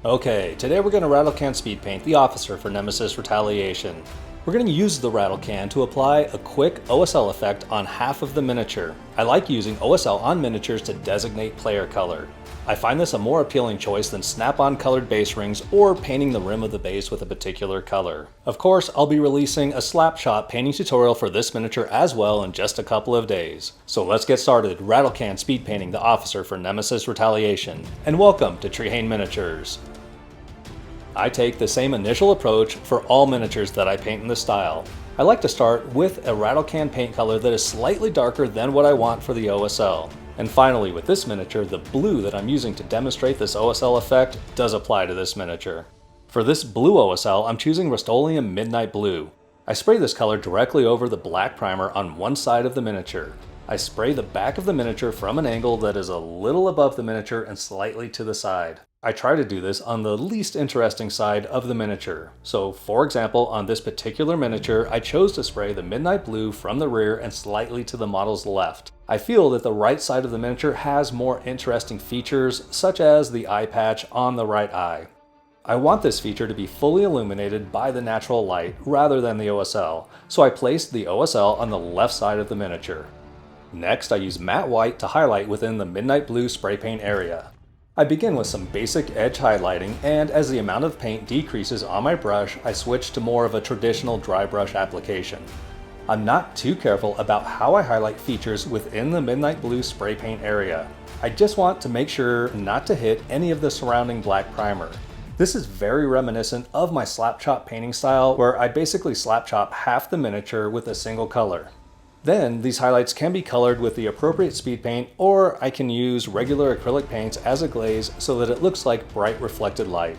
Okay, today we're going to rattle can speed paint the officer for Nemesis Retaliation. We're going to use the rattle can to apply a quick OSL effect on half of the miniature. I like using OSL on miniatures to designate player color. I find this a more appealing choice than snap-on colored base rings or painting the rim of the base with a particular color. Of course, I'll be releasing a slap-shot painting tutorial for this miniature as well in just a couple of days. So let's get started rattle can speed painting the officer for Nemesis Retaliation. And welcome to Trehane Miniatures. I take the same initial approach for all miniatures that I paint in this style. I like to start with a rattle can paint color that is slightly darker than what I want for the OSL. And finally, with this miniature, the blue that I'm using to demonstrate this OSL effect does apply to this miniature. For this blue OSL, I'm choosing Rust-Oleum Midnight Blue. I spray this color directly over the black primer on one side of the miniature. I spray the back of the miniature from an angle that is a little above the miniature and slightly to the side. I try to do this on the least interesting side of the miniature. So for example, on this particular miniature, I chose to spray the midnight blue from the rear and slightly to the model's left. I feel that the right side of the miniature has more interesting features, such as the eye patch on the right eye. I want this feature to be fully illuminated by the natural light rather than the OSL, so I placed the OSL on the left side of the miniature. Next, I use matte white to highlight within the midnight blue spray paint area. I begin with some basic edge highlighting, and as the amount of paint decreases on my brush, I switch to more of a traditional dry brush application. I'm not too careful about how I highlight features within the midnight blue spray paint area. I just want to make sure not to hit any of the surrounding black primer. This is very reminiscent of my slap chop painting style, where I basically slap chop half the miniature with a single color. Then, these highlights can be colored with the appropriate speed paint, or I can use regular acrylic paints as a glaze so that it looks like bright reflected light.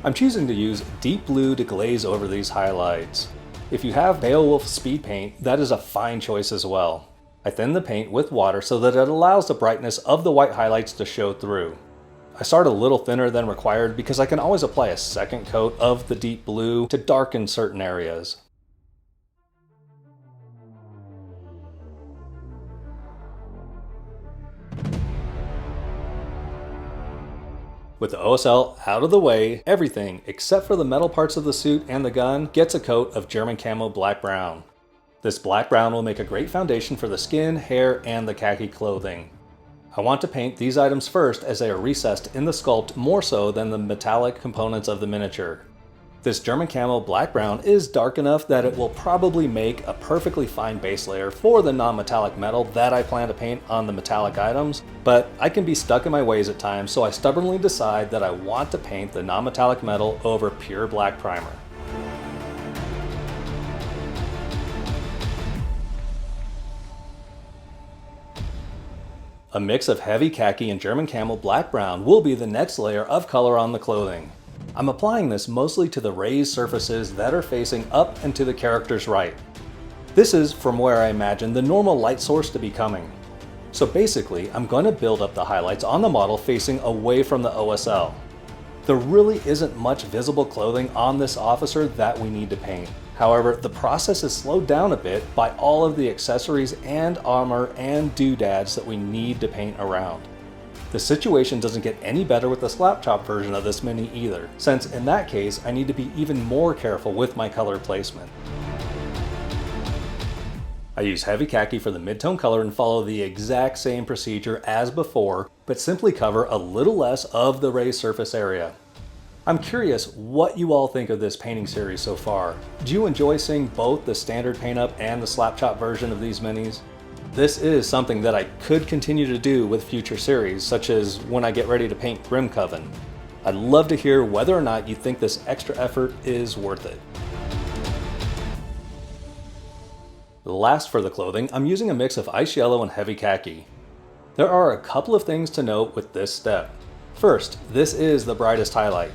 I'm choosing to use deep blue to glaze over these highlights. If you have Beowulf speed paint, that is a fine choice as well. I thin the paint with water so that it allows the brightness of the white highlights to show through. I start a little thinner than required because I can always apply a second coat of the deep blue to darken certain areas. With the OSL out of the way, everything except for the metal parts of the suit and the gun gets a coat of German camo black brown. This black brown will make a great foundation for the skin, hair, and the khaki clothing. I want to paint these items first as they are recessed in the sculpt more so than the metallic components of the miniature. This German camo black brown is dark enough that it will probably make a perfectly fine base layer for the non-metallic metal that I plan to paint on the metallic items, but I can be stuck in my ways at times, so I stubbornly decide that I want to paint the non-metallic metal over pure black primer. A mix of heavy khaki and German camo black brown will be the next layer of color on the clothing. I'm applying this mostly to the raised surfaces that are facing up and to the character's right. This is from where I imagine the normal light source to be coming. So basically, I'm going to build up the highlights on the model facing away from the OSL. There really isn't much visible clothing on this officer that we need to paint. However, the process is slowed down a bit by all of the accessories and armor and doodads that we need to paint around. The situation doesn't get any better with the slap chop version of this mini either, since in that case I need to be even more careful with my color placement. I use heavy khaki for the mid-tone color and follow the exact same procedure as before, but simply cover a little less of the raised surface area. I'm curious what you all think of this painting series so far. Do you enjoy seeing both the standard paint up and the slap chop version of these minis? This is something that I could continue to do with future series, such as when I get ready to paint Grim Coven. I'd love to hear whether or not you think this extra effort is worth it. Last for the clothing, I'm using a mix of ice yellow and heavy khaki. There are a couple of things to note with this step. First, this is the brightest highlight.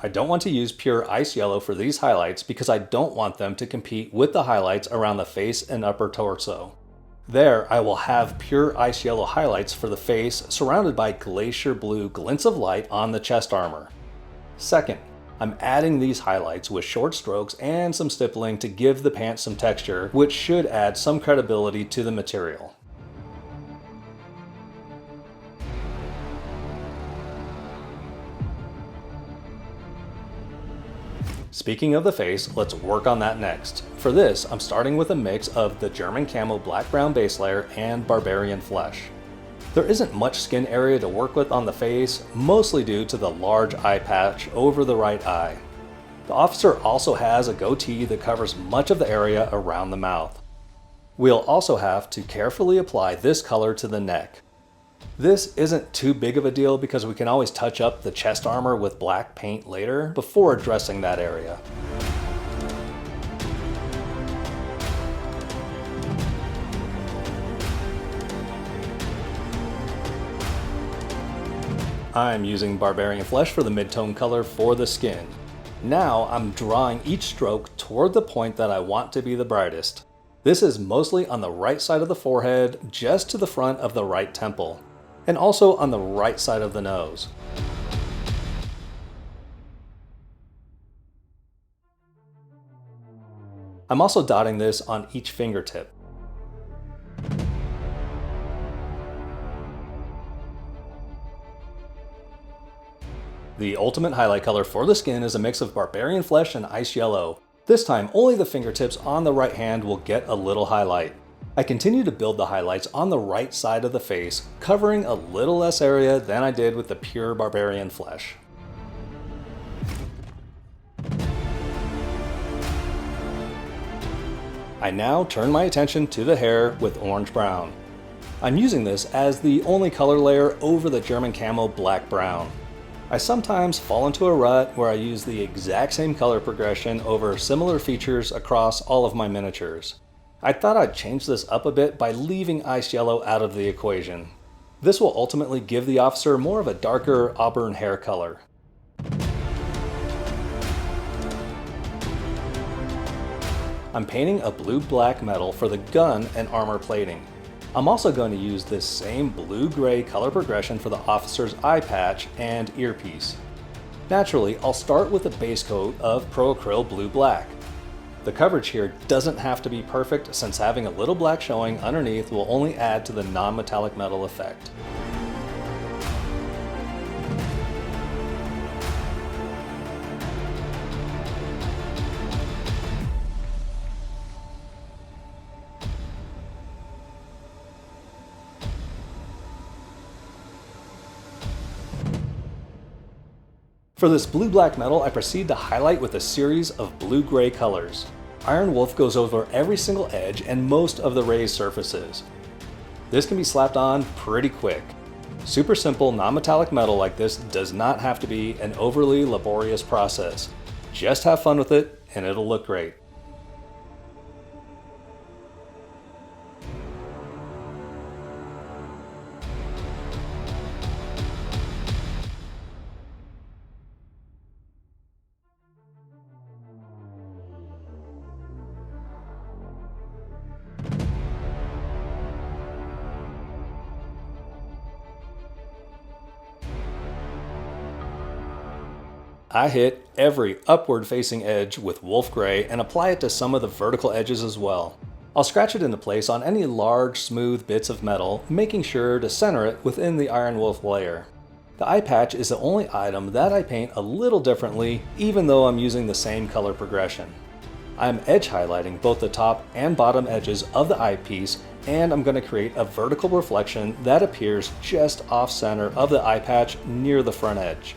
I don't want to use pure ice yellow for these highlights because I don't want them to compete with the highlights around the face and upper torso. There, I will have pure ice yellow highlights for the face surrounded by glacier blue glints of light on the chest armor. Second, I'm adding these highlights with short strokes and some stippling to give the pants some texture, which should add some credibility to the material. Speaking of the face, let's work on that next. For this, I'm starting with a mix of the German Camo black-brown base layer and Barbarian Flesh. There isn't much skin area to work with on the face, mostly due to the large eye patch over the right eye. The officer also has a goatee that covers much of the area around the mouth. We'll also have to carefully apply this color to the neck. This isn't too big of a deal because we can always touch up the chest armor with black paint later before addressing that area. I'm using Barbarian Flesh for the mid-tone color for the skin. Now I'm drawing each stroke toward the point that I want to be the brightest. This is mostly on the right side of the forehead, just to the front of the right temple, and also on the right side of the nose. I'm also dotting this on each fingertip. The ultimate highlight color for the skin is a mix of Barbarian Flesh and Ice Yellow. This time, only the fingertips on the right hand will get a little highlight. I continue to build the highlights on the right side of the face, covering a little less area than I did with the pure Barbarian Flesh. I now turn my attention to the hair with orange-brown. I'm using this as the only color layer over the German Camo black-brown. I sometimes fall into a rut where I use the exact same color progression over similar features across all of my miniatures. I thought I'd change this up a bit by leaving Ice Yellow out of the equation. This will ultimately give the officer more of a darker auburn hair color. I'm painting a blue-black metal for the gun and armor plating. I'm also going to use this same blue-gray color progression for the officer's eye patch and earpiece. Naturally, I'll start with a base coat of Pro-Acryl blue-black. The coverage here doesn't have to be perfect since having a little black showing underneath will only add to the non-metallic metal effect. For this blue-black metal, I proceed to highlight with a series of blue-gray colors. Iron Wolf goes over every single edge and most of the raised surfaces. This can be slapped on pretty quick. Super simple, non-metallic metal like this does not have to be an overly laborious process. Just have fun with it and it'll look great. I hit every upward facing edge with Wolf Gray and apply it to some of the vertical edges as well. I'll scratch it into place on any large smooth bits of metal, making sure to center it within the Iron Wolf layer. The eye patch is the only item that I paint a little differently, even though I'm using the same color progression. I'm edge highlighting both the top and bottom edges of the eyepiece, and I'm going to create a vertical reflection that appears just off center of the eye patch near the front edge.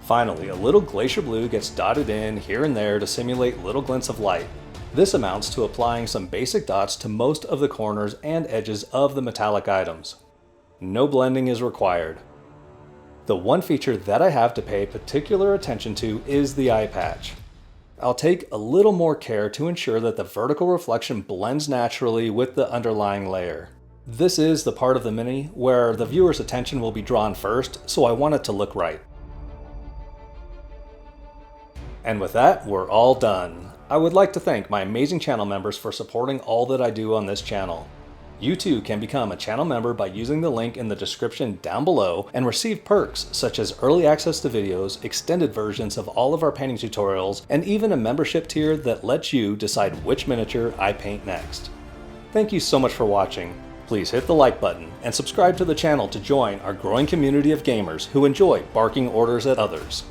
Finally, a little glacier blue gets dotted in here and there to simulate little glints of light. This amounts to applying some basic dots to most of the corners and edges of the metallic items. No blending is required. The one feature that I have to pay particular attention to is the eye patch. I'll take a little more care to ensure that the vertical reflection blends naturally with the underlying layer. This is the part of the Mini where the viewer's attention will be drawn first, so I want it to look right. And with that, we're all done. I would like to thank my amazing channel members for supporting all that I do on this channel. You too can become a channel member by using the link in the description down below and receive perks such as early access to videos, extended versions of all of our painting tutorials, and even a membership tier that lets you decide which miniature I paint next. Thank you so much for watching. Please hit the like button and subscribe to the channel to join our growing community of gamers who enjoy barking orders at others.